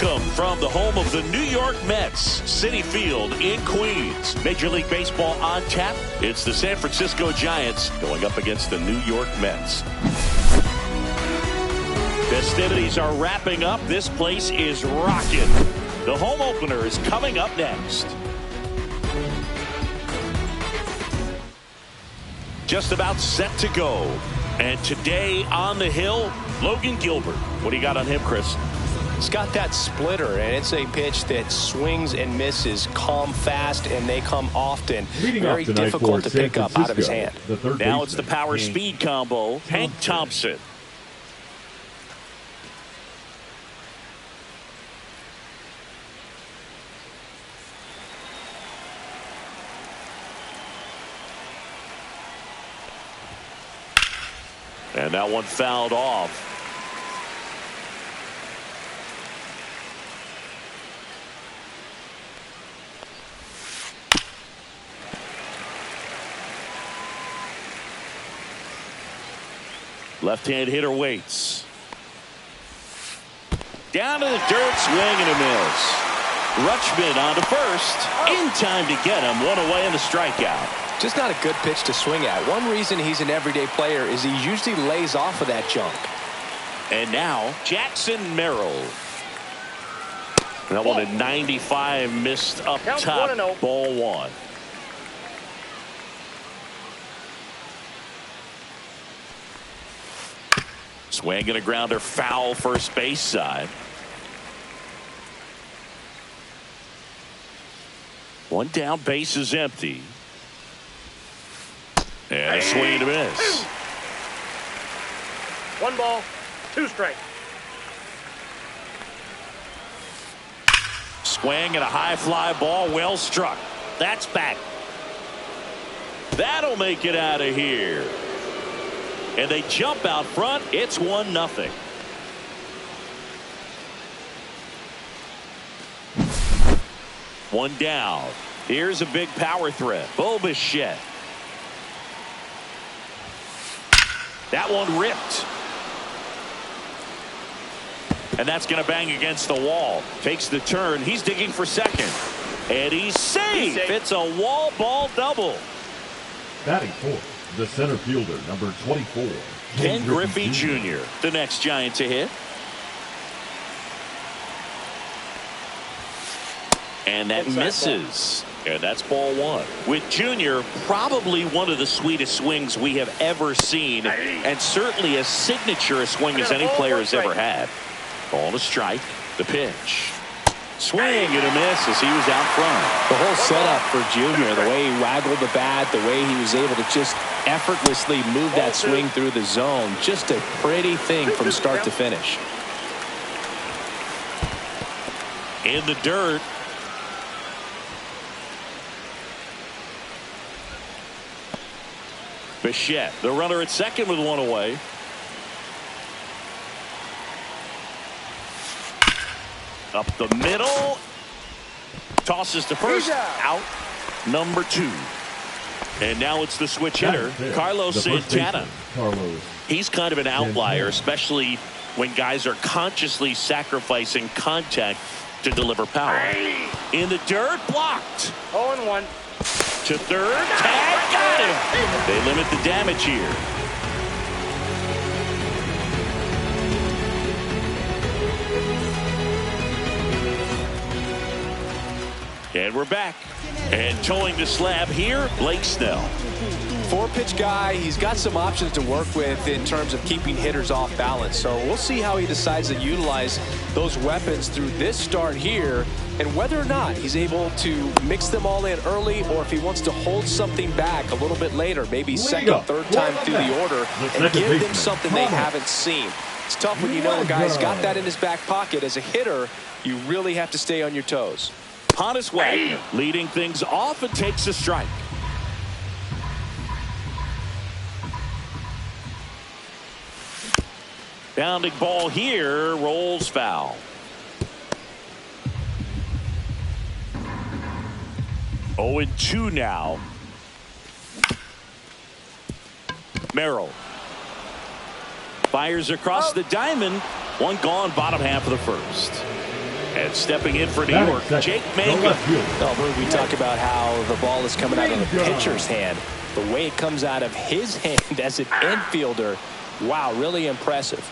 Welcome from the home of the New York Mets, Citi Field in Queens. Major League Baseball on tap. It's the San Francisco Giants going up against the New York Mets. Festivities are wrapping up. This place is rocking. The home opener is coming up next. Just about set to go. And today on the hill, Logan Gilbert. What do you got on him, Chris? He's got that splitter, and it's a pitch that swings and misses, come fast, and they come often. Very difficult to pick up out of his hand. Now it's the power speed combo. Hank Thompson. And that one fouled off. Left-hand hitter waits. Down to the dirt, swing and a miss. Rutschman on to first. In time to get him. One away in the strikeout. Just not a good pitch to swing at. One reason he's an everyday player is he usually lays off of that junk. And now Jackson Merrill. That one at 95, missed up top. Ball one. Swing and a grounder, foul first base side. One down, base is empty. And a swing and a miss. 1 ball, 2 strikes. Swing and a high fly ball, well struck. That's back. That'll make it out of here. And they jump out front. It's 1-0. One down. Here's a big power threat. Bichette. That one ripped. And that's going to bang against the wall. Takes the turn. He's digging for second. And he's safe. It's a wall ball double. Batting fourth, the center fielder, number 24. Ken Griffey Jr., the next Giant to hit. And that misses. And that's ball one. With Jr., probably one of the sweetest swings we have ever seen. And certainly as signature a swing as any player has ever had. Ball to strike. The pitch. Swing and a miss as he was out front. The whole setup for Jr., the way he waggled the bat, the way he was able to just effortlessly move that swing through the zone. Just a pretty thing from start to finish. In the dirt. Bichette, the runner at second with one away. Up the middle. Tosses to first. Out. Number 2. And now it's the switch hitter, Carlos Santana. He's kind of an outlier, especially when guys are consciously sacrificing contact to deliver power. In the dirt, blocked. 0-1. To third, tag, got him. They limit the damage here. And we're back. And towing the slab here, Blake Snell. 4-pitch guy. He's got some options to work with in terms of keeping hitters off balance. So we'll see how he decides to utilize those weapons through this start here, and whether or not he's able to mix them all in early, or if he wants to hold something back a little bit later, maybe second, third time through the order, and give them something they haven't seen. It's tough when you know a guy's got that in his back pocket. As a hitter, you really have to stay on your toes. Honus Wagner leading things off and takes a strike. Bounding ball here, rolls foul. 0-2 now. Merrill fires across the diamond. One gone, bottom half of the first. And stepping in for New York, Jake Mangum. We talk about how the ball is coming out of the pitcher's hand. The way it comes out of his hand as an infielder, wow, really impressive.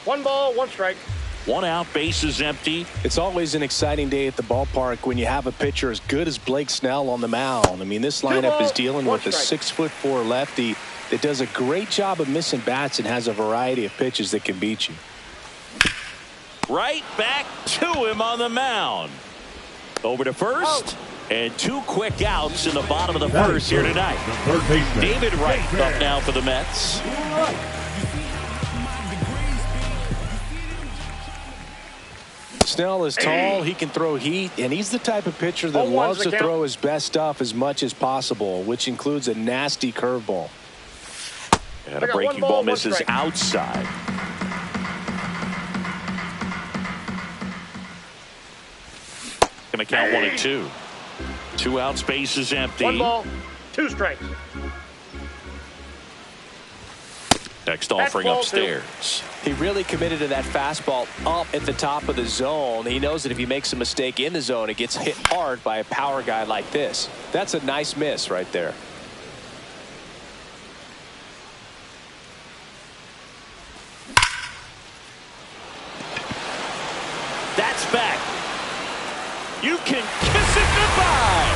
One ball, one strike. 1 out, bases empty. It's always an exciting day at the ballpark when you have a pitcher as good as Blake Snell on the mound. I mean, this lineup is dealing with a 6'4" lefty that does a great job of missing bats and has a variety of pitches that can beat you. Right back to him on the mound. Over to first. And 2 quick outs in the bottom of the first here tonight. David Wright up now for the Mets. Snell is tall, he can throw heat, and he's the type of pitcher that loves to throw his best stuff as much as possible, which includes a nasty curveball. And a breaking ball misses outside. Gonna count 1 and 2. 2 outs, bases empty. 1 ball, 2 strikes. Next offering upstairs. He really committed to that fastball up at the top of the zone. He knows that if he makes a mistake in the zone, it gets hit hard by a power guy like this. That's a nice miss right there. That's back. You can kiss it goodbye.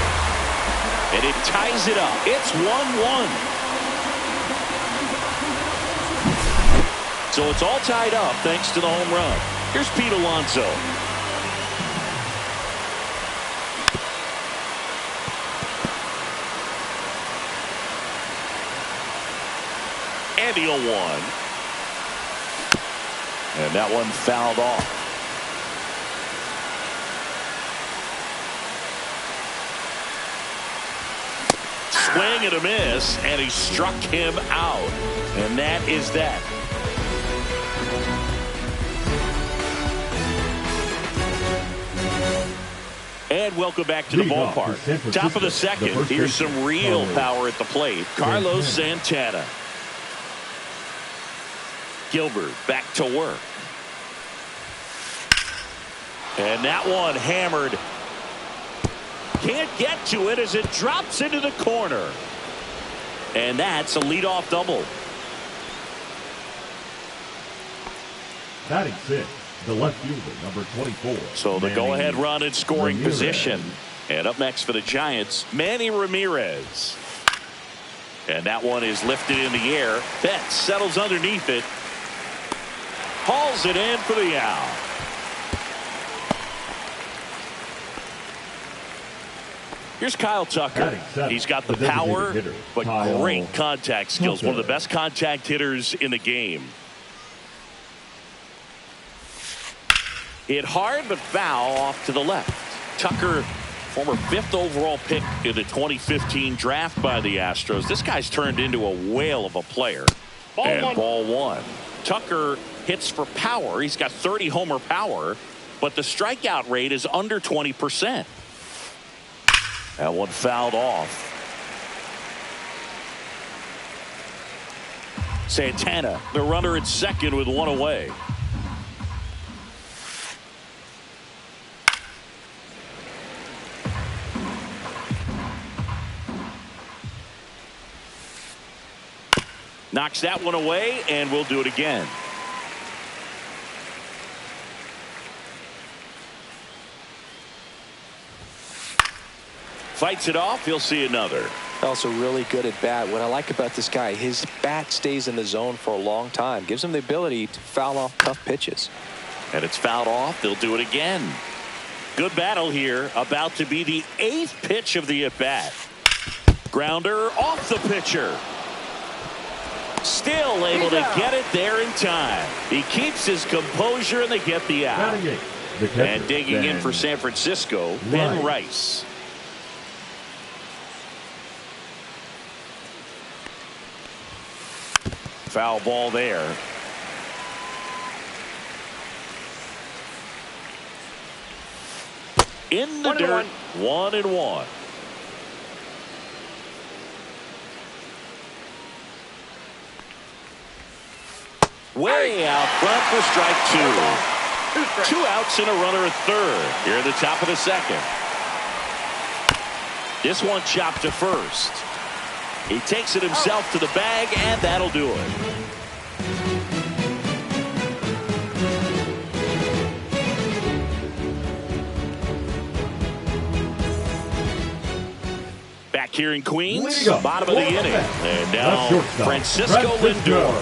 And it ties it up. It's 1-1. So it's all tied up thanks to the home run. Here's Pete Alonso. And the 0-1. And that one fouled off. Swing and a miss, and he struck him out. And that is that. And welcome back to the ballpark. Top of the second. Here's some real power at the plate. Carlos Santana. Gilbert back to work. And that one hammered. Can't get to it as it drops into the corner. And that's a leadoff double. Batting 6. The left fielder, number 24. So the go-ahead run in scoring position. And up next for the Giants, Manny Ramirez. And that one is lifted in the air. Betts settles underneath it. Hauls it in for the out. Here's Kyle Tucker. He's got the power, but great contact skills. One of the best contact hitters in the game. Hit hard but foul off to the left. Tucker, former 5th overall pick in the 2015 draft by the Astros. This guy's turned into a whale of a player. Ball one. Tucker hits for power. He's got 30 homer power, but the strikeout rate is under 20%. That one fouled off. Santana, the runner at second with 1 away. Knocks that one away, and we'll do it again. Fights it off. He'll see another. Also really good at bat. What I like about this guy, his bat stays in the zone for a long time. Gives him the ability to foul off tough pitches. And it's fouled off. They'll do it again. Good battle here. About to be the 8th pitch of the at-bat. Grounder off the pitcher. Still able to get it there in time. He keeps his composure, and they get the out. And digging in for San Francisco, Ben Rice. Foul ball there. In the dirt, 1-1. Way out front for strike two. 2 outs and a runner at third. Here at the top of the second. This one chopped to first. He takes it himself to the bag, and that'll do it. Back here in Queens, bottom of the inning. And now Francisco Lindor.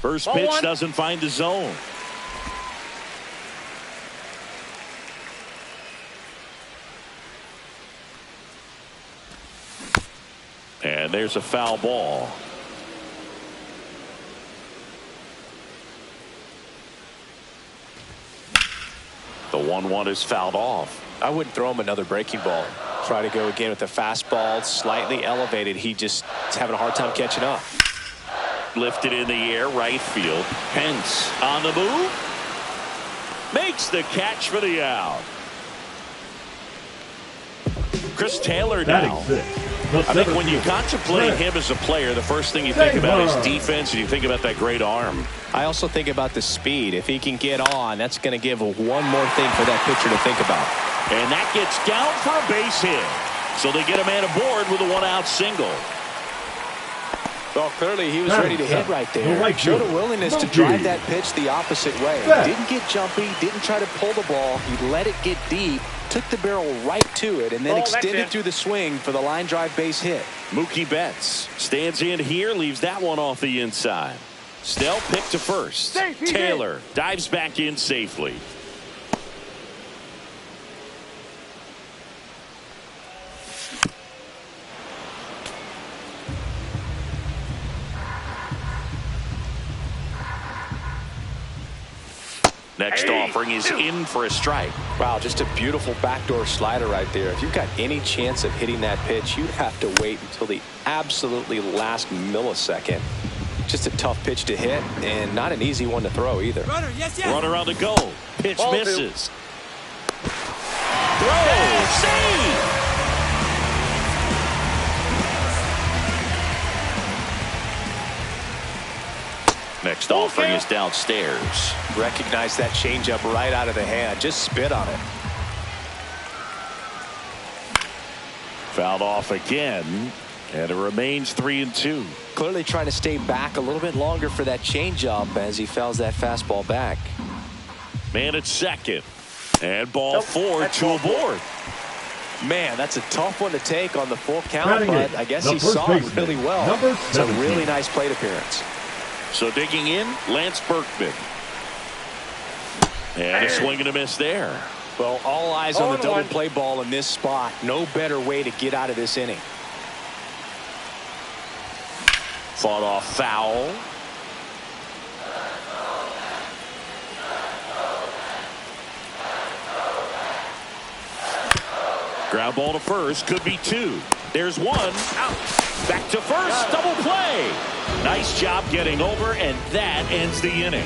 First pitch doesn't find the zone. And there's a foul ball. The 1-1 is fouled off. I wouldn't throw him another breaking ball. Try to go again with the fastball, slightly elevated. He just is having a hard time catching up. Lifted in the air, right field. Pence on the move. Makes the catch for the out. Chris Taylor now. I think when you contemplate him as a player, the first thing you think about is defense, and you think about that great arm. I also think about the speed. If he can get on, that's going to give one more thing for that pitcher to think about. And that gets down for a base hit. So they get a man aboard with a 1-out single. Well, clearly he was ready to hit right there. Showed a willingness to drive that pitch the opposite way. Didn't get jumpy, didn't try to pull the ball. He let it get deep, took the barrel right to it, and then extended through the swing for the line drive base hit. Mookie Betts stands in here, leaves that one off the inside. Snell picked to first. Taylor dives back in safely. Next offering is in for a strike. Wow, just a beautiful backdoor slider right there. If you've got any chance of hitting that pitch, you'd have to wait until the absolutely last millisecond. Just a tough pitch to hit, and not an easy one to throw either. Runner on the go. Pitch misses. Throw. Save. Next offering is downstairs. Recognize that changeup right out of the hand. Just spit on it. Fouled off again, and it remains 3-2. Clearly trying to stay back a little bit longer for that changeup as he fouls that fastball back. Man at second, and ball 4, 2 aboard. Man, that's a tough one to take on the full count, but I guess he saw it really well. It's a really nice plate appearance. So digging in, Lance Berkman. And a swing and a miss there. Well, all eyes on the double play ball in this spot. No better way to get out of this inning. Fought off foul. Ground ball to first, could be 2. There's 1. Out. Back to first, double play. Nice job getting over, and that ends the inning.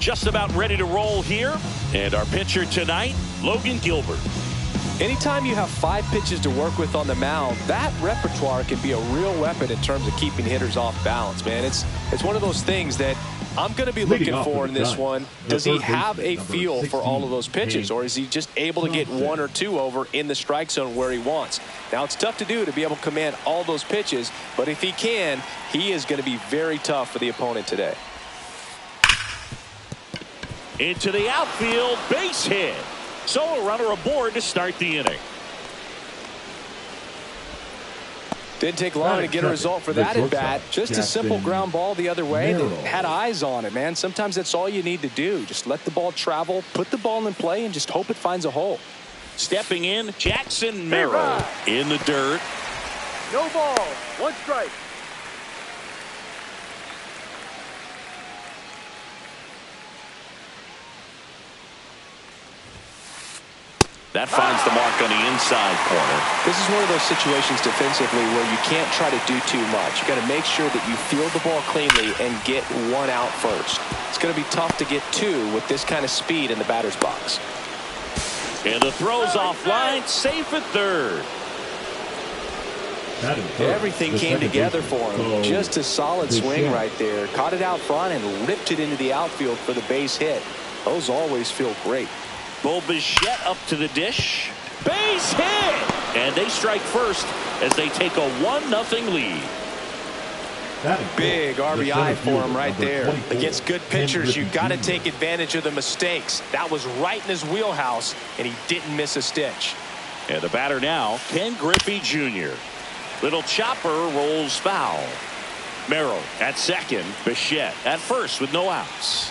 just about ready to roll here. And our pitcher tonight, Logan Gilbert. Anytime you have 5 pitches to work with on the mound, that repertoire can be a real weapon in terms of keeping hitters off balance, man. It's one of those things that I'm going to be looking for in this one. Does he have a feel for all of those pitches, or is he just able to get 1 or 2 over in the strike zone where he wants? Now, it's tough to do to be able to command all those pitches, but if he can, he is going to be very tough for the opponent today. Into the outfield, base hit. So a runner aboard to start the inning. Didn't take long to get a result for that at bat. Just a simple ground ball the other way that had eyes on it, man. Sometimes that's all you need to do. Just let the ball travel, put the ball in play, and just hope it finds a hole. Stepping in, Jackson Merrill in the dirt. No ball, 1 strike. That finds the mark on the inside corner. This is one of those situations defensively where you can't try to do too much. You got to make sure that you field the ball cleanly and get 1 out first. It's going to be tough to get 2 with this kind of speed in the batter's box. And the throw's offline, safe at third. Everything came together for him. Just a solid swing right there. Caught it out front and ripped it into the outfield for the base hit. Those always feel great. Bo Bichette up to the dish. Base hit! And they strike first as they take a 1-0 lead. Big RBI for him right there. Against good pitchers, you got to take advantage of the mistakes. That was right in his wheelhouse, and he didn't miss a stitch. And the batter now, Ken Griffey Jr. Little chopper rolls foul. Merrill at second. Bichette at first with no outs.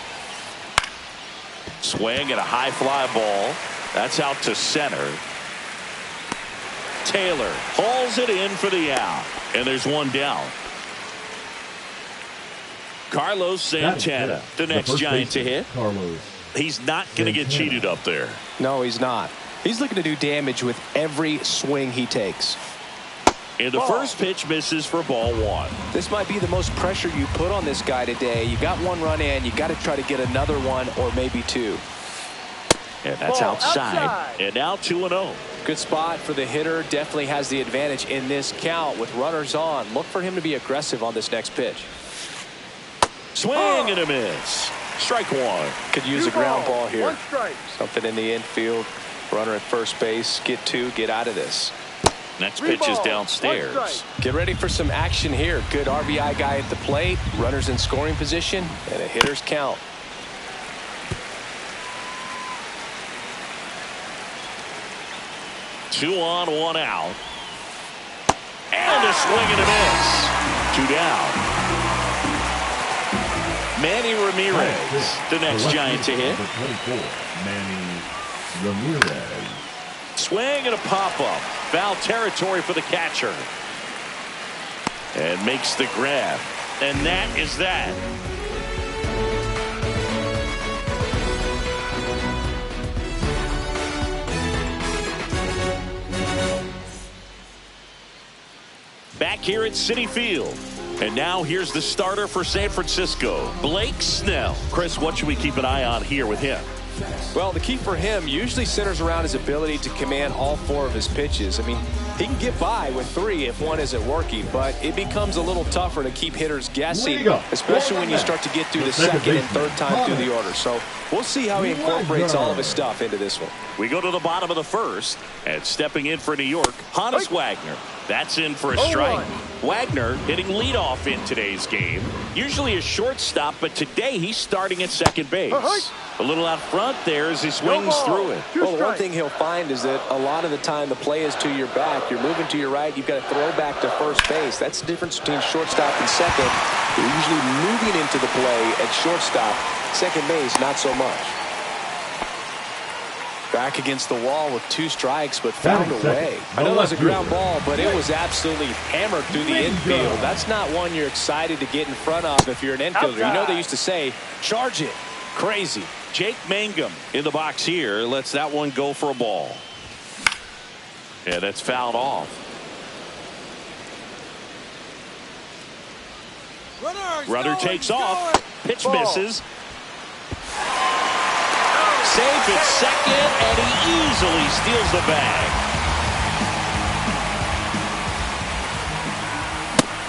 Swing and a high fly ball. That's out to center. Taylor hauls it in for the out. And there's 1 down. Carlos Santana, the next Giant to hit. He's not going to get cheated up there. No, he's not. He's looking to do damage with every swing he takes. And the first pitch misses for ball 1. This might be the most pressure you put on this guy today. You got 1 run in. You got to try to get another 1 or maybe 2. And that's outside. And now 2-0. Good spot for the hitter. Definitely has the advantage in this count with runners on. Look for him to be aggressive on this next pitch. Swing and a miss. Strike 1. Could use a ground ball here. 1 strike. Something in the infield. Runner at first base. Get 2. Get out of this. Next pitch is downstairs. Get ready for some action here. Good RBI guy at the plate. Runners in scoring position. And a hitter's count. Two on, 1 out. And a swing and a miss. 2 down. Manny Ramirez, the next Giant to hit. Manny Ramirez. Swing and a pop-up. Foul territory for the catcher. And makes the grab. And that is that. Back here at Citi Field. And now here's the starter for San Francisco, Blake Snell. Chris, what should we keep an eye on here with him? Well, the key for him usually centers around his ability to command all 4 of his pitches. I mean, he can get by with 3 if 1 isn't working, but it becomes a little tougher to keep hitters guessing, especially when you start to get through the second and third time through the order. So we'll see how he incorporates all of his stuff into this one. We go to the bottom of the first, and stepping in for New York, Honus Wagner. That's in for a strike. Wagner hitting leadoff in today's game. Usually a shortstop, but today he's starting at second base. A little out front there as he swings through it. Well, the one thing he'll find is that a lot of the time the play is to your back. You're moving to your right. You've got to throw back to first base. That's the difference between shortstop and second. You're usually moving into the play at shortstop. Second base, not so much. Back against the wall with 2 strikes, but found a way. I know it was a ground ball, but it was absolutely hammered through the infield. That's not one you're excited to get in front of if you're an infielder. You know they used to say, charge it. Crazy. Jake Mangum in the box here lets that one go for a ball. Yeah, that's fouled off. Runner takes off. Pitch misses. safe at second, and he easily steals the bag.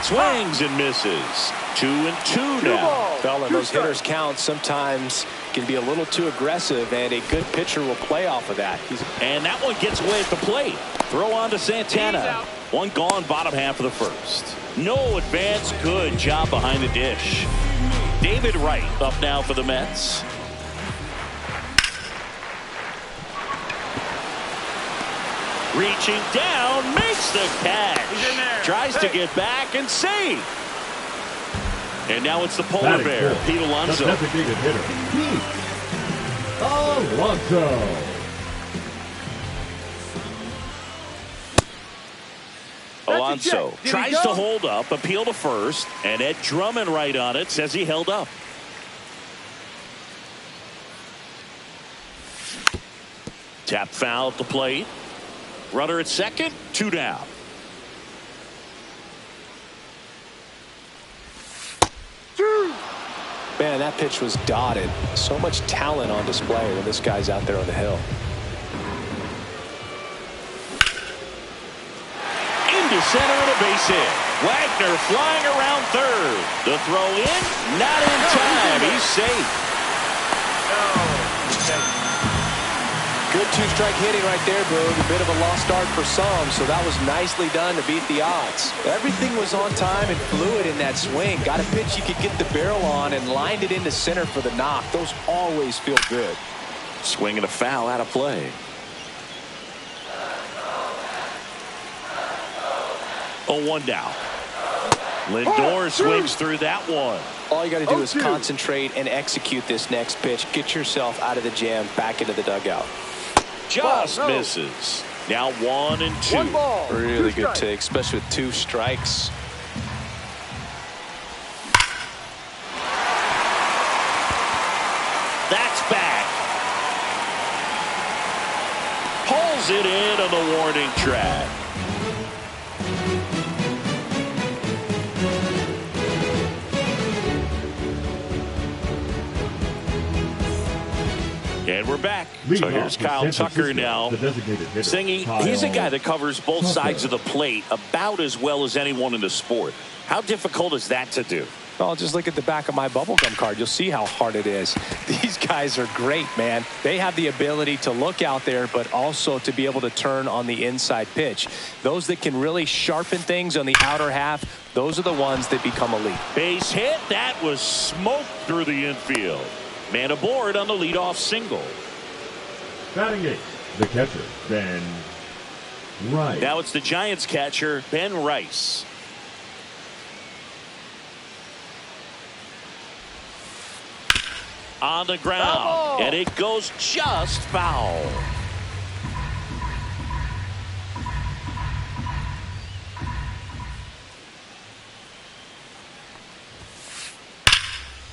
Swings and misses. 2-2 now. Fella, those hitters count sometimes can be a little too aggressive, and a good pitcher will play off of that. And that one gets away at the plate. Throw on to Santana. One gone, bottom half of the first. No advance. Good job behind the dish. David Wright up now for the Mets. Reaching down, makes the catch. Tries to get back and save. And now it's the polar bear, Pete Alonso. The designated hitter, Pete Alonso. Alonso tries to hold up, appeal to first, and Ed Drummond right on it, says he held up. Tap foul at the plate. Runner at second, 2 down. Man, that pitch was dotted. So much talent on display when this guy's out there on the hill. Into center and a base hit. Wagner flying around third. The throw in, not in time. He's safe. Good two-strike hitting right there, Boog. A bit of a lost start for some, so that was nicely done to beat the odds. Everything was on time and fluid in that swing. Got a pitch you could get the barrel on and lined it into center for the knock. Those always feel good. Swing and a foul out of play. Oh, 1 down. Lindor swings through that one. All you got to do is concentrate and execute this next pitch. Get yourself out of the jam, back into the dugout. Just misses. Now 1-2. Really good take, especially with 2 strikes. That's back. Pulls it in on the warning track. And we're back. So here's Kyle Tucker now singing. He's a guy that covers both sides of the plate about as well as anyone in the sport. How difficult is that to do? Well, just look at the back of my bubblegum card. You'll see how hard it is. These guys are great, man. They have the ability to look out there, but also to be able to turn on the inside pitch. Those that can really sharpen things on the outer half, those are the ones that become elite. Base hit. That was smoked through the infield. Man aboard on the leadoff single. Batting 8, the catcher, Ben Rice. Now it's the Giants catcher, Ben Rice. On the ground, and it goes just foul.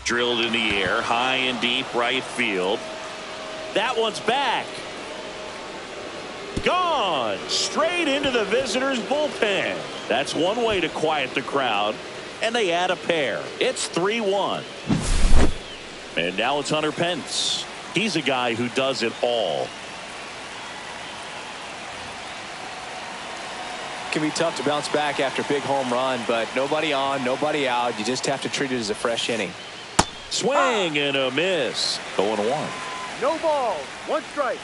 Drilled in the air, high and deep right field. That one's back. Gone straight into the visitors' bullpen. That's one way to quiet the crowd, and they add a pair. It's 3-1. And now it's Hunter Pence. He's a guy who does it all. It can be tough to bounce back after a big home run, but nobody on, nobody out. You just have to treat it as a fresh inning. Swing and a miss. 0-1. No balls. 1 strike.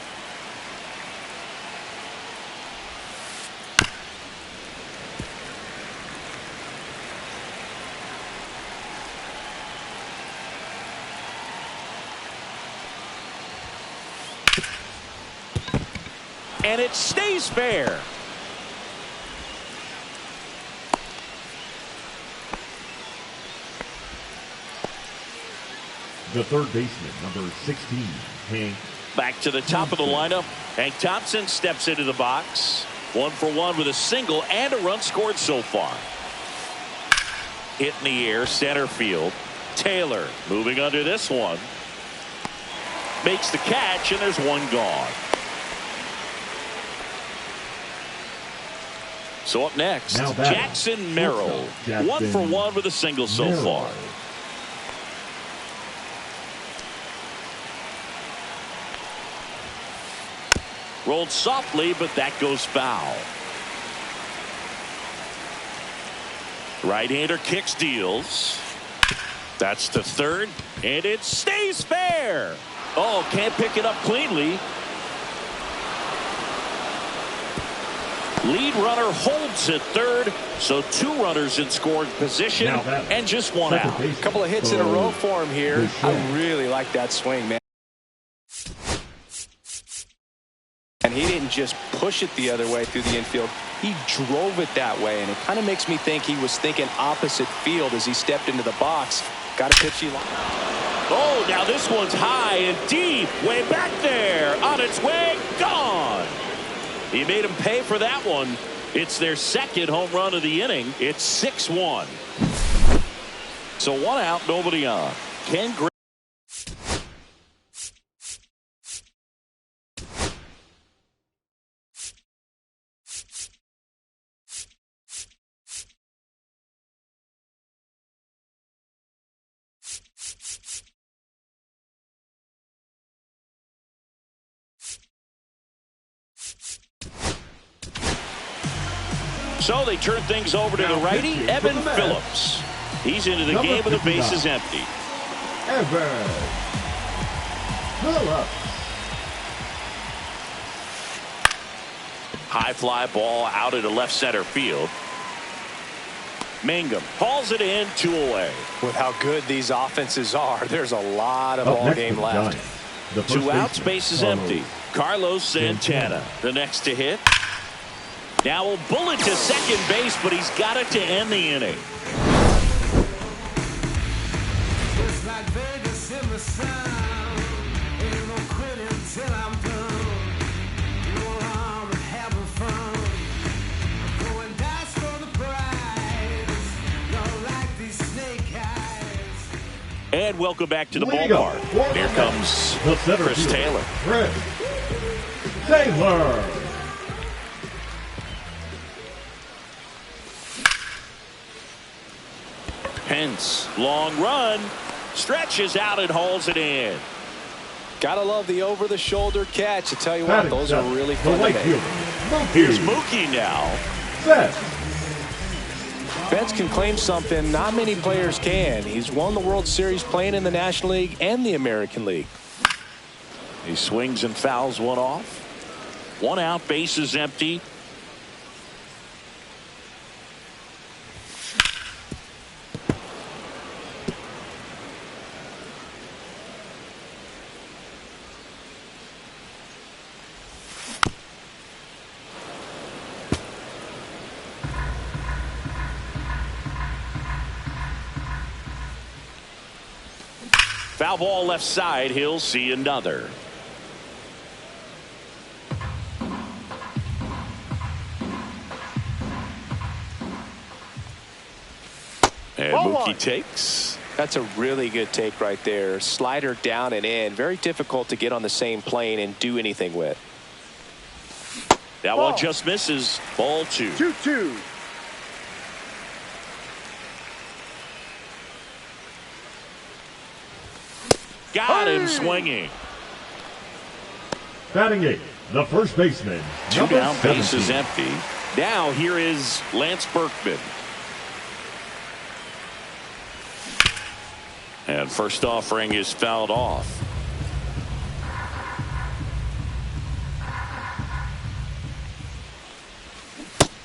And it stays fair. The third baseman, number 16, Hank. Back to the top of the lineup. Hank Thompson steps into the box. 1 for 1 with a single and a run scored so far. Hit in the air, center field. Taylor moving under this one. Makes the catch, and there's one gone. So up next, Jackson Merrill. 1 for 1 with a single so far. Rolled softly, but that goes foul. Right-hander kicks, deals. That's to third, and it stays fair. Oh, can't pick it up cleanly. Lead runner holds at third, so 2 runners in scoring position and just 1 out. A couple of hits in a row for him here. I really like that swing, man. And he didn't just push it the other way through the infield. He drove it that way, and it kind of makes me think he was thinking opposite field as he stepped into the box. Got a pitch he liked. Oh, now this one's high and deep, way back there. On its way, gone. He made him pay for that one. It's their second home run of the inning. It's 6-1. So 1 out, nobody on. Ken Gray. So they turn things over to the righty, Evan Phillips. He's into the game with the bases empty. Evan Phillips. High fly ball out into left center field. Mangum hauls it in, 2 away. With how good these offenses are, there's a lot of ball game left. 2 outs, bases empty. Carlos Santana, the next to hit. Now a bullet to second base, but he's got it to end the inning. Just like Vegas in the sun, ain't no quitting till I'm done. Roll on and having fun. Going dice for the prize. Don't like these snake eyes. And welcome back to the ballpark. Here comes Chris Taylor. Chris Taylor. Pence, long run, stretches out and hauls it in. Gotta love the over-the-shoulder catch. I tell you what, those are really fun to make. Here's Mookie now. Pence can claim something not many players can. He's won the World Series playing in the National League and the American League. He swings and fouls one off. 1 out, bases empty. Foul ball left side. He'll see another. And Mookie takes. That's a really good take right there. Slider down and in. Very difficult to get on the same plane and do anything with. That one just misses. Ball 2. 2-2. Got him swinging. Batting 8, the first baseman. 2 down, base is empty. Now here is Lance Berkman. And first offering is fouled off.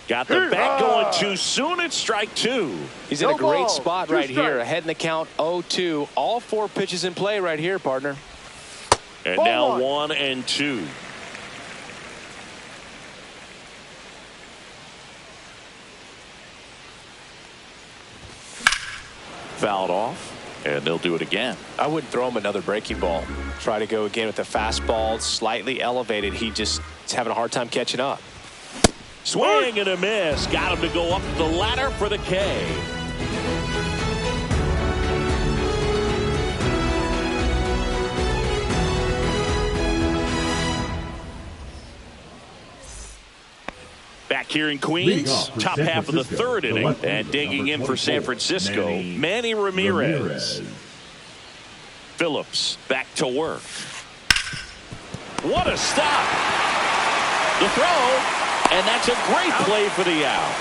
Got the bat going too soon. It's strike 2. He's in a great spot right here. Ahead in the count 0-2. All 4 pitches in play right here, partner. And now 1 and 2. Fouled off, and they'll do it again. I wouldn't throw him another breaking ball. Try to go again with the fastball, slightly elevated. He's having a hard time catching up. Swing and a miss. Got him to go up the ladder for the K. Back here in Queens, top half of the 3rd inning, and digging in for San Francisco, Manny Ramirez. Phillips back to work. What a stop! The throw, and that's a great play for the out.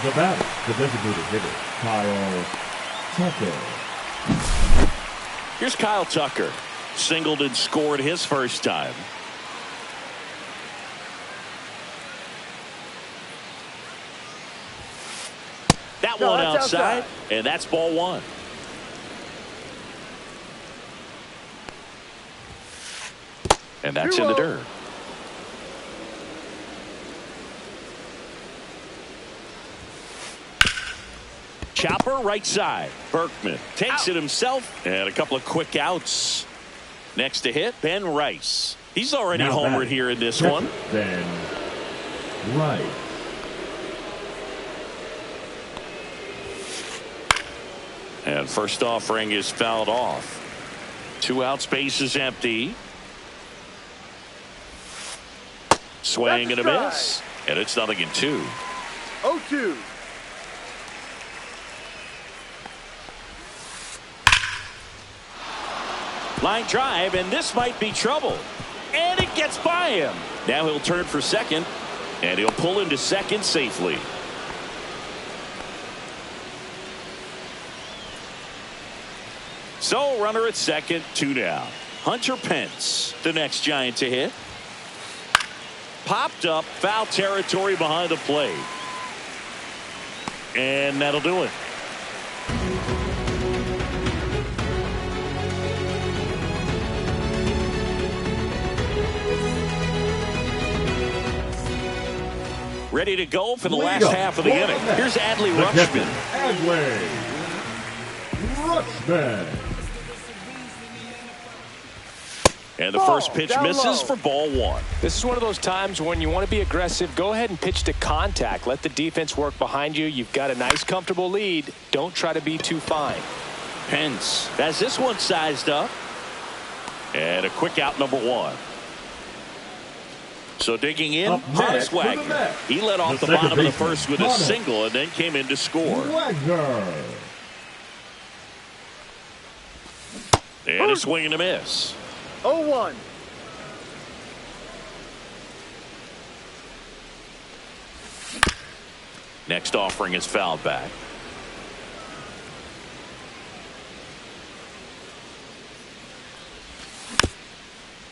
The batter, the designated hitter, Kyle Tucker. Here's Kyle Tucker. Singled and scored his first time. That one outside, and that's ball one. And that's in the dirt. Chopper right side. Berkman takes it himself, and a couple of quick outs. Next to hit, Ben Rice. He's already homered here in this one. Ben Rice. And first offering is fouled off. 2 outs, base is empty. Swing and a miss. And it's 0-2. 0-2. Line drive, and this might be trouble. And it gets by him. Now he'll turn for second, and he'll pull into second safely. So runner at second, 2 down. Hunter Pence, the next Giant to hit. Popped up, foul territory behind the plate. And that'll do it. Ready to go for the last half of the inning. Here's Adley Rutschman. Adley Rutschman. And the first pitch misses for ball one. This is one of those times when you want to be aggressive. Go ahead and pitch to contact. Let the defense work behind you. You've got a nice, comfortable lead. Don't try to be too fine. Pence has this one sized up. And a quick out, number one. So digging in, Honus Wagner. He led off the bottom of the first with a single and then came in to score. Wagner. And a swing and a miss. 0-1. Next offering is fouled back.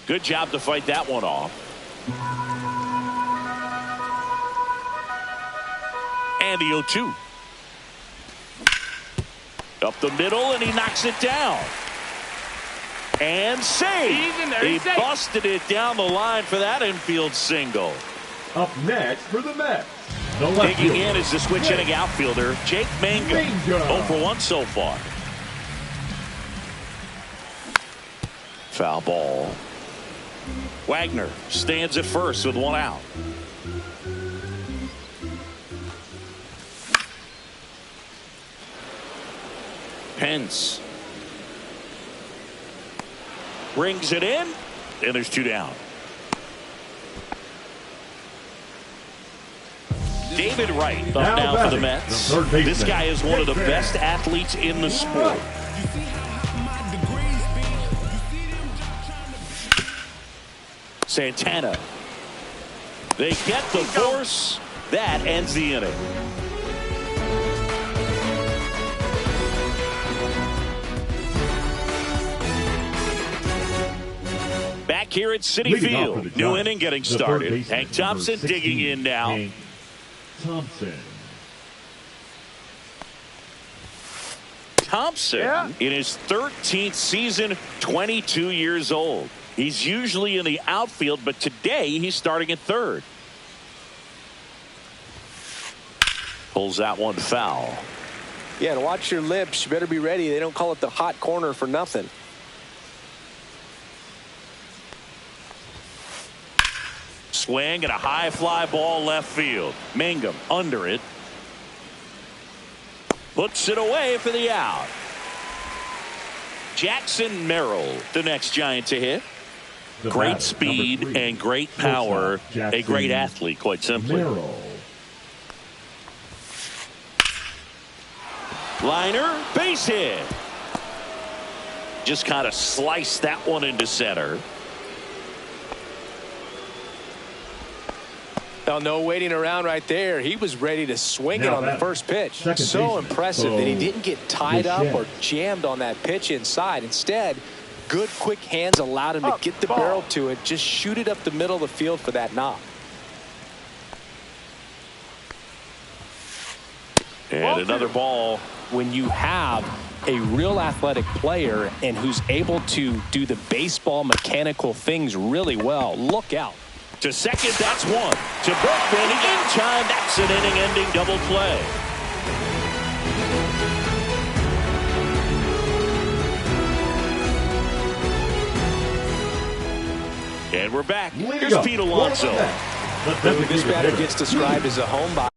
Good job to fight that one off. And the 0-2. Up the middle, and he knocks it down. And saved. He busted it down the line for that infield single. Up next for the Mets. Digging in is the switch hitting outfielder, Jake Mangum. 0 for 1 so far. Foul ball. Wagner stands at first with 1 out. Pence brings it in, and there's 2 down. David Wright up now for the Mets. This guy is one of the best athletes in the sport. Santana. They get the force. That ends the inning. Back here at Citi Field. New inning getting started. Hank Thompson digging in now. Thompson in his 13th season, 22 years old. He's usually in the outfield, but today he's starting at third. Pulls that one foul. Yeah, and watch your lips. You better be ready. They don't call it the hot corner for nothing. Swing and a high fly ball left field. Mangum under it. Puts it away for the out. Jackson Merrill, the next Giant to hit. Great speed and great power. A great athlete, quite simply. Liner, base hit. Just kind of sliced that one into center. Well, no waiting around right there. He was ready to swing it on the first pitch. So baseman, impressive that he didn't get tied up or jammed on that pitch inside. Instead, good quick hands allowed him to get the barrel to it, just shoot it up the middle of the field for that knock. And another ball. When you have a real athletic player and who's able to do the baseball mechanical things really well, look out. To second, that's one. To Berkman, in time, that's an inning-ending double play. And we're back. Here's Pete Alonso. This batter gets described as a homebody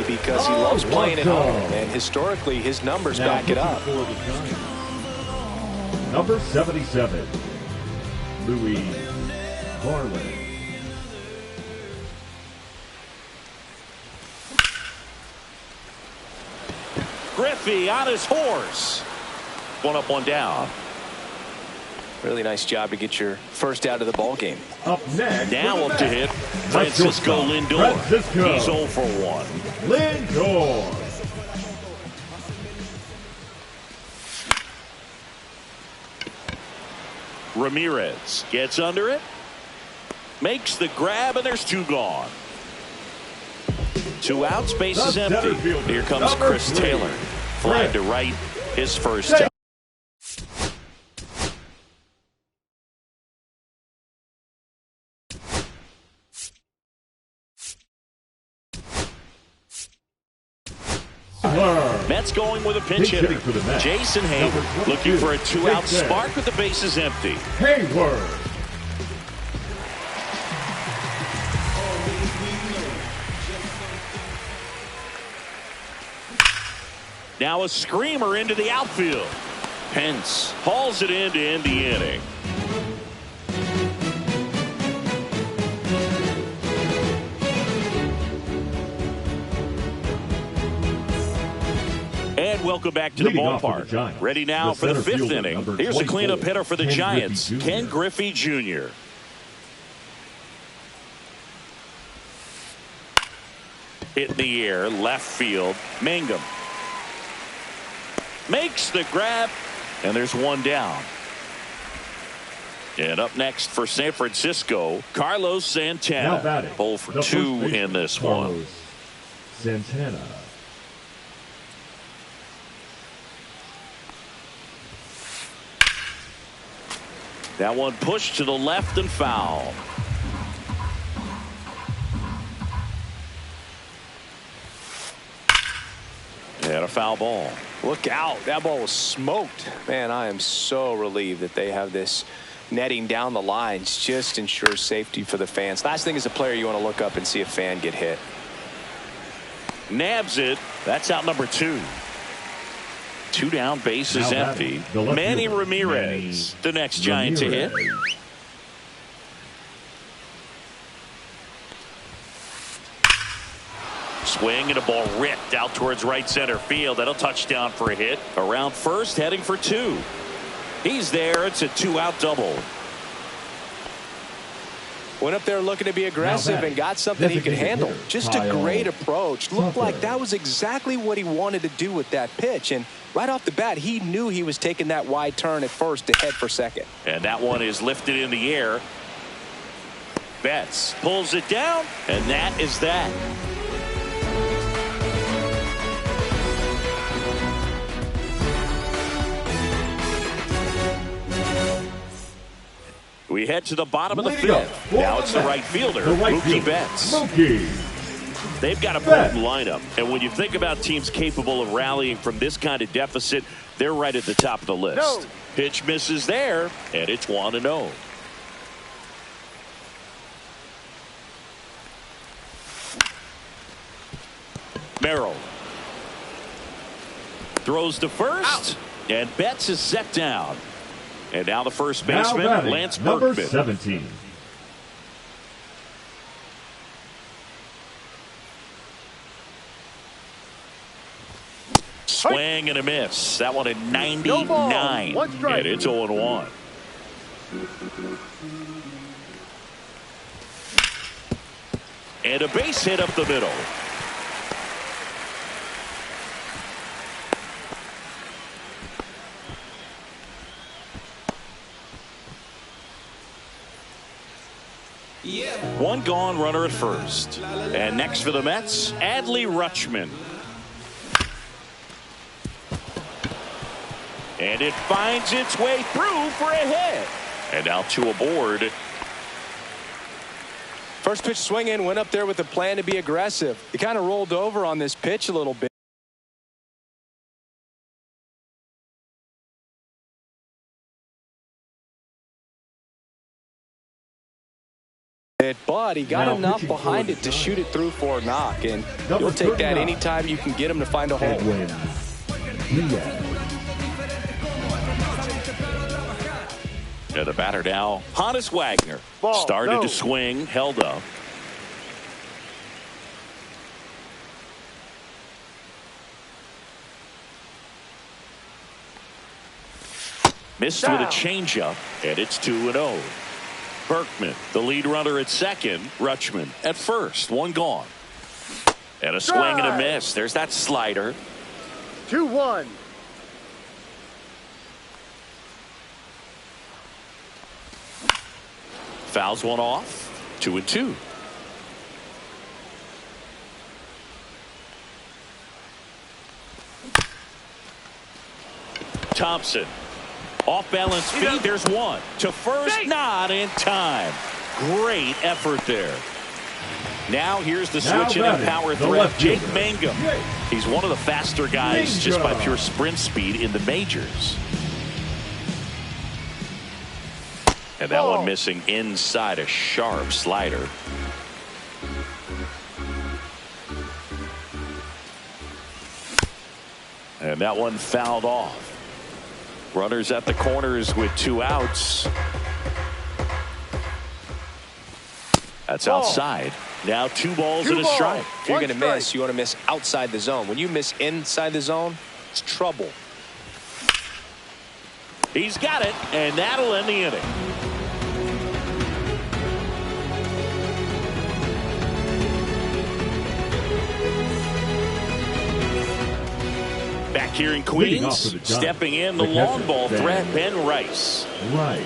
because he loves playing at home, and historically his numbers back it up. Number 77, Louis Varley. Griffey on his horse. One up, one down. Really nice job to get your first out of the ball game. Up next, now up to hit Francisco Lindor. He's 0 for 1. Lindor. Ramirez gets under it, makes the grab, and there's 2 gone. 2 outs, base is empty. Here comes Chris Taylor. Flying to right, his first time. Mets going with a pinch hitter. Jason Hayward looking for a 2-out spark with the bases empty. Hayward. Now a screamer into the outfield. Pence hauls it in to end the inning. And welcome back to the ballpark. Ready now for the 5th inning. Here's a cleanup hitter for the Giants, Ken Griffey Jr. Hit in the air, left field. Mangum makes the grab, and there's 1 down. And up next for San Francisco, Carlos Santana. 0 for 2 in this one. Santana. That one pushed to the left and foul. And a foul ball. Look out. That ball was smoked. Man, I am so relieved that they have this netting down the lines. Just ensures safety for the fans. Last thing as a player, you want to look up and see a fan get hit. Nabs it. That's out number 2. 2 down, base is empty. Manny Ramirez, the next Giant to hit. Swing and a ball ripped out towards right center field. That'll touch down for a hit. Around first, heading for 2. He's there. It's a 2-out double. Went up there looking to be aggressive and got something he could handle. Just a great approach. Looked like that was exactly what he wanted to do with that pitch. And right off the bat, he knew he was taking that wide turn at first to head for second. And that one is lifted in the air. Betts pulls it down, and that is that. We head to the bottom of the 5th. Now it's the right fielder, Mookie Betts. They've got a potent lineup. And when you think about teams capable of rallying from this kind of deficit, they're right at the top of the list. Pitch misses there, and it's 1-0. Merrill throws to first, and Betts is set down. And now the first baseman, Lance Berkman. Number 17. swing and a miss. That one at 99. No ball. One strike. And it's 0-1. And a base hit up the middle. One gone, runner at first. And next for the Mets, Adley Rutschman. And it finds its way through for a hit. And now two aboard. First pitch swinging, went up there with a plan to be aggressive. He kind of rolled over on this pitch a little bit. But he got enough behind it to shoot it through for a knock, and you'll take that anytime you can get him to find a hole. And the batter now, Honus Wagner. Ball, started to swing, held up. Missed with a changeup, and it's 2-0. Berkman, the lead runner at second. Rutschman at first. One gone. And a swing and a miss. There's that slider. 2-1. Fouls one off. 2-2. Thompson. Off balance feed. There's one. To first, not in time. Great effort there. Now here's the switch in and power threat, Jake Mangum. He's one of the faster guys just by pure sprint speed in the majors. And that one missing inside, a sharp slider. And that one fouled off. Runners at the corners with 2 outs. That's outside. Now 2 balls and a strike. If you're going to miss, you want to miss outside the zone. When you miss inside the zone, it's trouble. He's got it, and that'll end the inning. Back here in Queens, stepping in the long ball threat, Ben Rice. Right.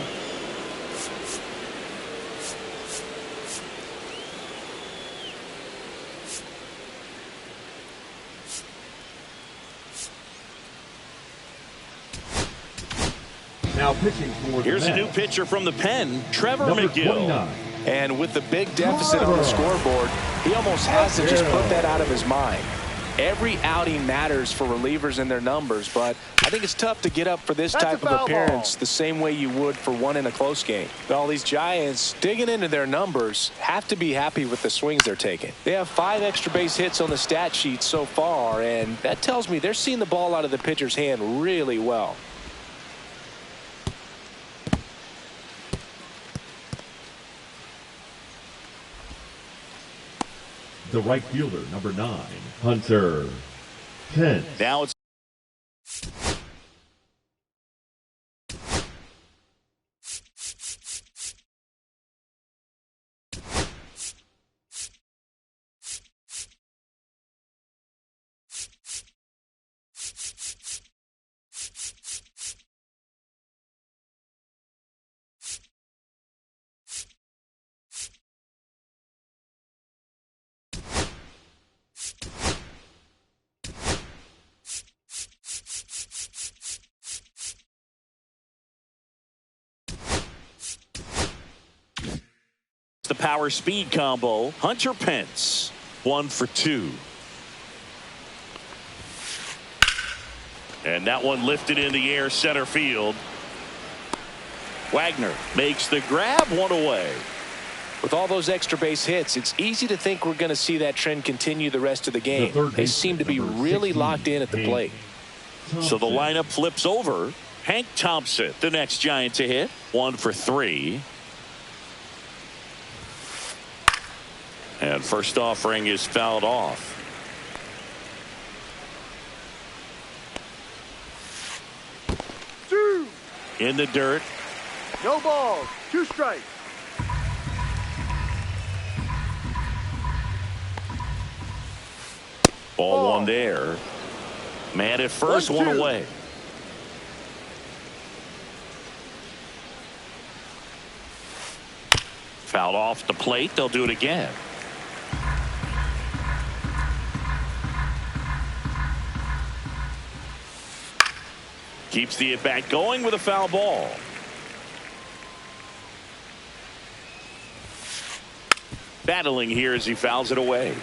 Now pitching for Here's a new pitcher from the pen, Trevor McGill. 29. And with the big deficit on the scoreboard, he almost has to just put that out of his mind. Every outing matters for relievers and their numbers, but I think it's tough to get up for this type of appearance the same way you would for one in a close game. All these Giants, digging into their numbers, have to be happy with the swings they're taking. They have 5 extra base hits on the stat sheet so far, and that tells me they're seeing the ball out of the pitcher's hand really well. The right fielder, number 9, Hunter Pence. Now it's the power speed combo. Hunter Pence, 1 for 2. And that one lifted in the air, center field. Wagner makes the grab, 1 away. With all those extra base hits, it's easy to think we're going to see that trend continue the rest of the game. They seem to be really locked in at the plate. So the lineup flips over. Hank Thompson, the next Giant to hit, 1 for 3. And first offering is fouled off. In the dirt. No balls. 2 strikes. Ball 1 there. Man at first, 1 away. Fouled off the plate. They'll do it again. Keeps the at-bat going with a foul ball. Battling here as he fouls it away.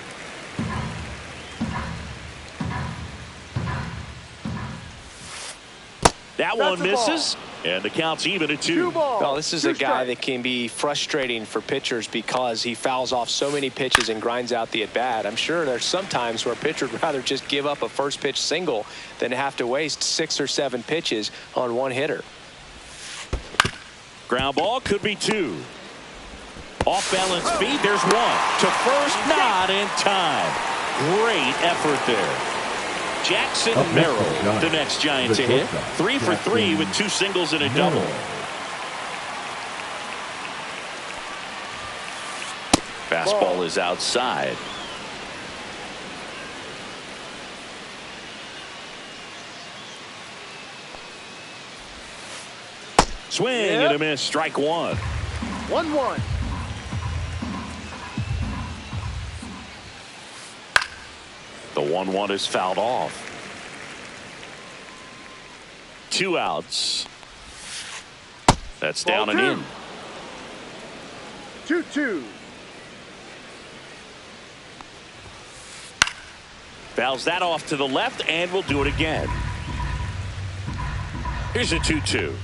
That one misses, and the count's even at 2. Well, this is a guy that can be frustrating for pitchers because he fouls off so many pitches and grinds out the at-bat. I'm sure there's some times where a pitcher would rather just give up a first pitch single than have to waste 6 or 7 pitches on one hitter. Ground ball could be 2. Off balance feet. There's 1 to first, not in time. Great effort there. Jackson Merrill, the next Giant to hit. 3 for 3 with 2 singles and a double. Fastball is outside. Swing and a miss. Strike 1. 1-1. The 1-1 is fouled off. 2 outs. That's down and in. 2-2. Fouls that off to the left, and we'll do it again. Here's a 2-2.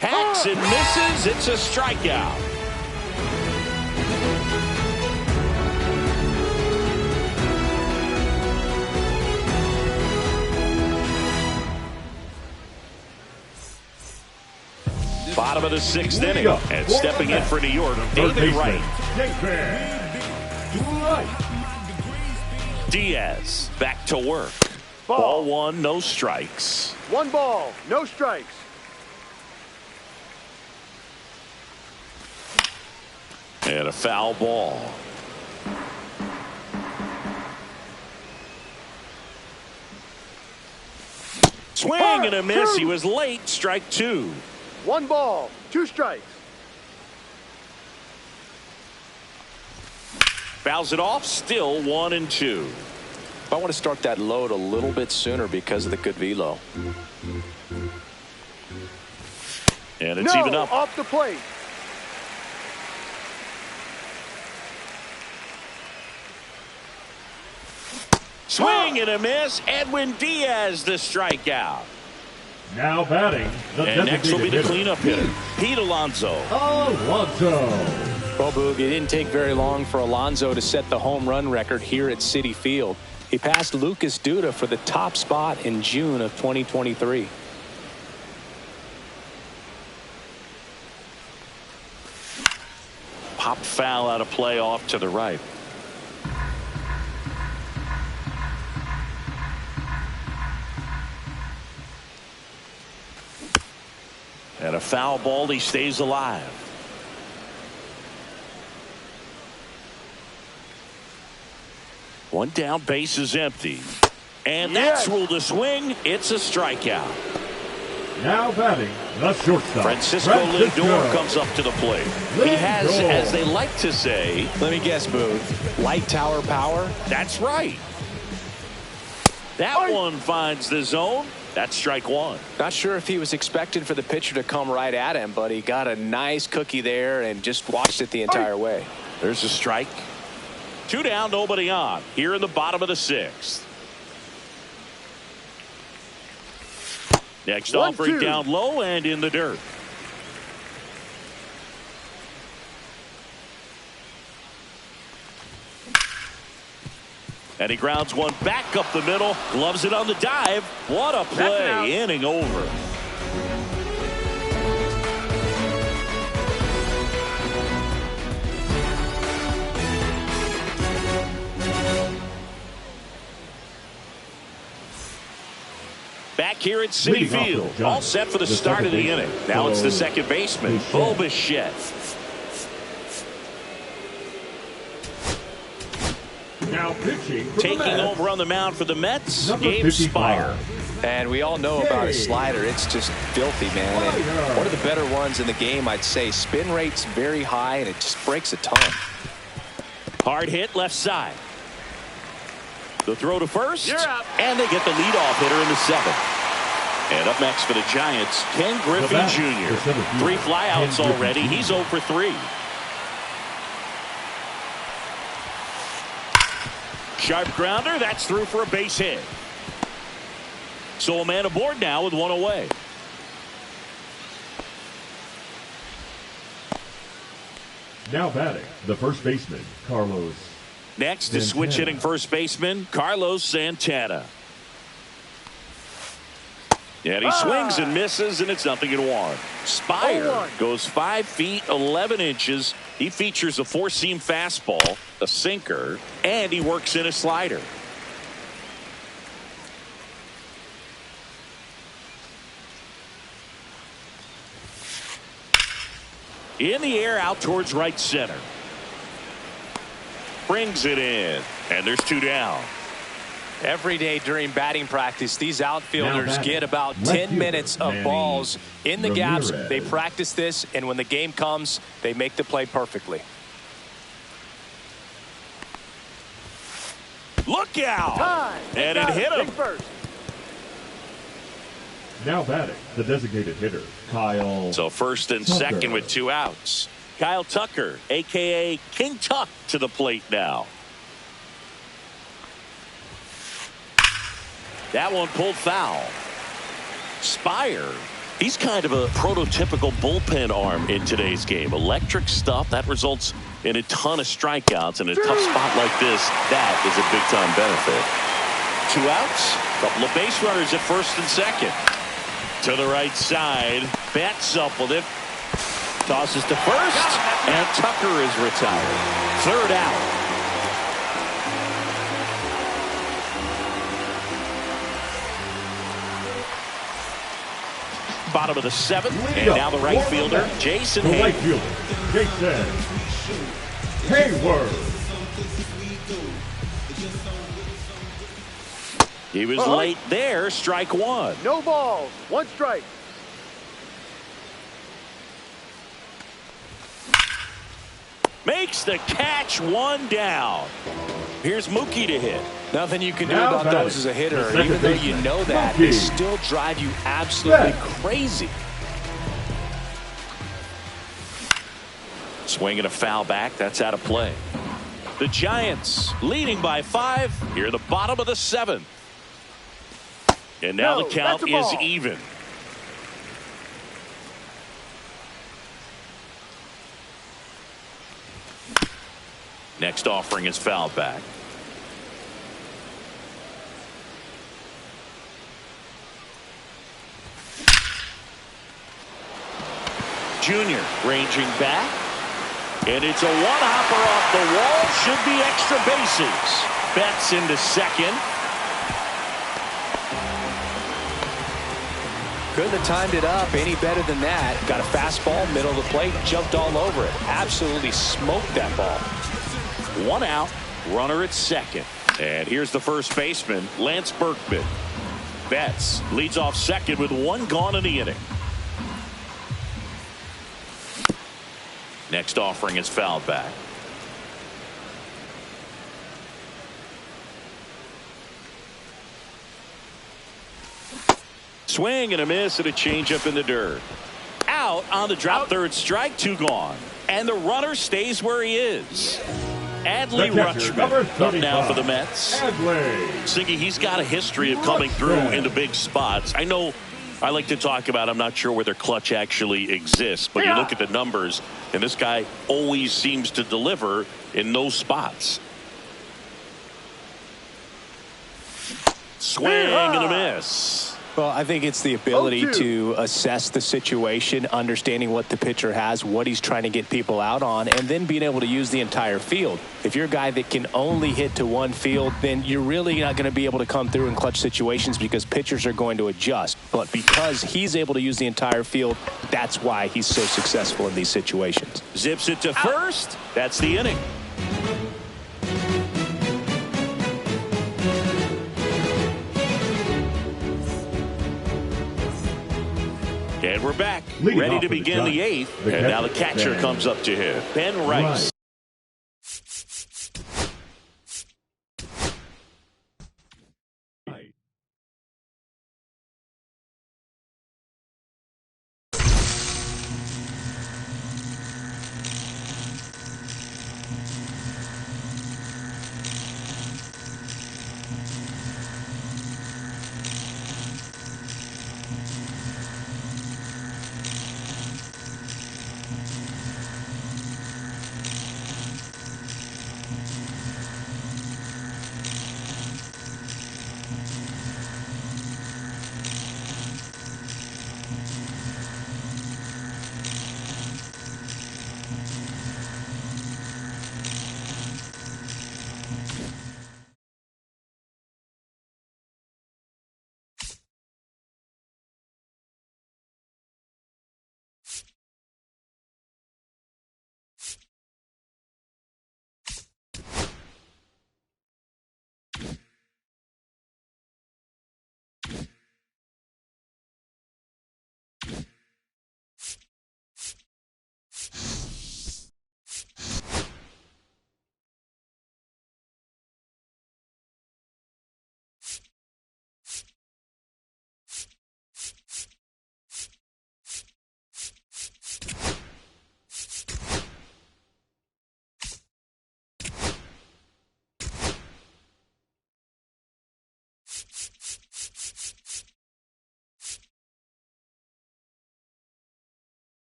Hacks and misses. It's a strikeout. Bottom of the 6th inning, and stepping in for New York, David Wright. Diaz back to work. Ball 1, no strikes. 1 ball, no strikes. And a foul ball. Swing and a miss. He was late. Strike 2. 1 ball, 2 strikes. Fouls it off. Still 1-2. I want to start that load a little bit sooner because of the good velo. And it's even up. Off the plate. Swing and a miss. Edwin Diaz the strikeout. Now batting. And next will be the cleanup hitter, Pete Alonso. Well, Boog, it didn't take very long for Alonso to set the home run record here at Citi Field. He passed Lucas Duda for the top spot in June of 2023. Pop foul out of play off to the right. And a foul ball. He stays alive. One down, base is empty. And that's ruled a swing. It's a strikeout. Now batting, the shortstop. Francisco Lindor comes up to the plate. He has, as they like to say, let me guess, Boog, light tower power? That's right. That one finds the zone. That's strike 1. Not sure if he was expecting for the pitcher to come right at him, but he got a nice cookie there and just watched it the entire way. There's a strike. 2 down, nobody on. Here in the bottom of the 6th. Next offering down low and in the dirt. And he grounds one back up the middle. Gloves it on the dive. What a play. Inning over. Back here at Citi Field, all set for the start of the inning. Now it's the second baseman, Bo Bichette. Now pitching taking over on the mound for the Mets, Gabe Spire. And we all know about his slider. It's just filthy, man. And one of the better ones in the game, I'd say. Spin rate's very high, and it just breaks a ton. Hard hit left side. The throw to first, and they get the leadoff hitter in the seventh. And up next for the Giants, Ken Griffey Jr. 3 flyouts already. He's 0 for 3. Sharp grounder, that's through for a base hit. So a man aboard now with 1 away. Now batting, the first baseman, Carlos. Next is switch hitting first baseman, Carlos Santana. And he swings and misses, and it's 0-1. Spire goes 5 feet 11 inches. He features a 4-seam fastball, a sinker, and he works in a slider. In the air out towards right center. Brings it in, and there's 2 down. Every day during batting practice, these outfielders get about 10 minutes of balls in the gaps. They practice this, and when the game comes, they make the play perfectly. Look out! And it hit him. Now batting, the designated hitter, Kyle. So first and second with 2 outs. Kyle Tucker, a.k.a. King Tuck, to the plate now. That one pulled foul. Spire, he's kind of a prototypical bullpen arm in today's game. Electric stuff that results in a ton of strikeouts. In a tough spot like this, that is a big-time benefit. 2 outs, couple of base runners at first and second. To the right side, Betts up with it. Tosses to first, and Tucker is retired. 3rd out. Bottom of the 7th, and now the right fielder, Jason Hayward. He was late there, strike 1. No balls, 1 strike. Makes the catch, 1 down. Here's Mookie to hit. Nothing you can do about those as a hitter. Even though you know that, they still drive you absolutely crazy. Swinging a foul back. That's out of play. The Giants leading by 5 here at the bottom of the 7th. And now the count is even. Next offering is foul back. Junior ranging back, and it's a 1-hopper off the wall. Should be extra bases. Betts into second. Couldn't have timed it up any better than that. Got a fastball, middle of the plate, jumped all over it. Absolutely smoked that ball. 1 out, runner at second. And here's the first baseman, Lance Berkman. Betts leads off second with 1 gone in the inning. Next offering is fouled back. Swing and a miss and a changeup in the dirt. Out on the drop, 3rd strike, 2 gone. And the runner stays where he is. Adley Rutschman up now for the Mets. Siggy, he's got a history of coming through into big spots. I know I like to talk about, I'm not sure whether clutch actually exists, but you look at the numbers, and this guy always seems to deliver in those spots. Swing and a miss. Well, I think it's the ability to assess the situation, understanding what the pitcher has, what he's trying to get people out on, and then being able to use the entire field. If you're a guy that can only hit to one field, then you're really not going to be able to come through in clutch situations because pitchers are going to adjust. But because he's able to use the entire field, that's why he's so successful in these situations. Zips it to first. That's the inning. And we're back, ready to begin the eighth. And now the catcher comes up to him. Ben Rice.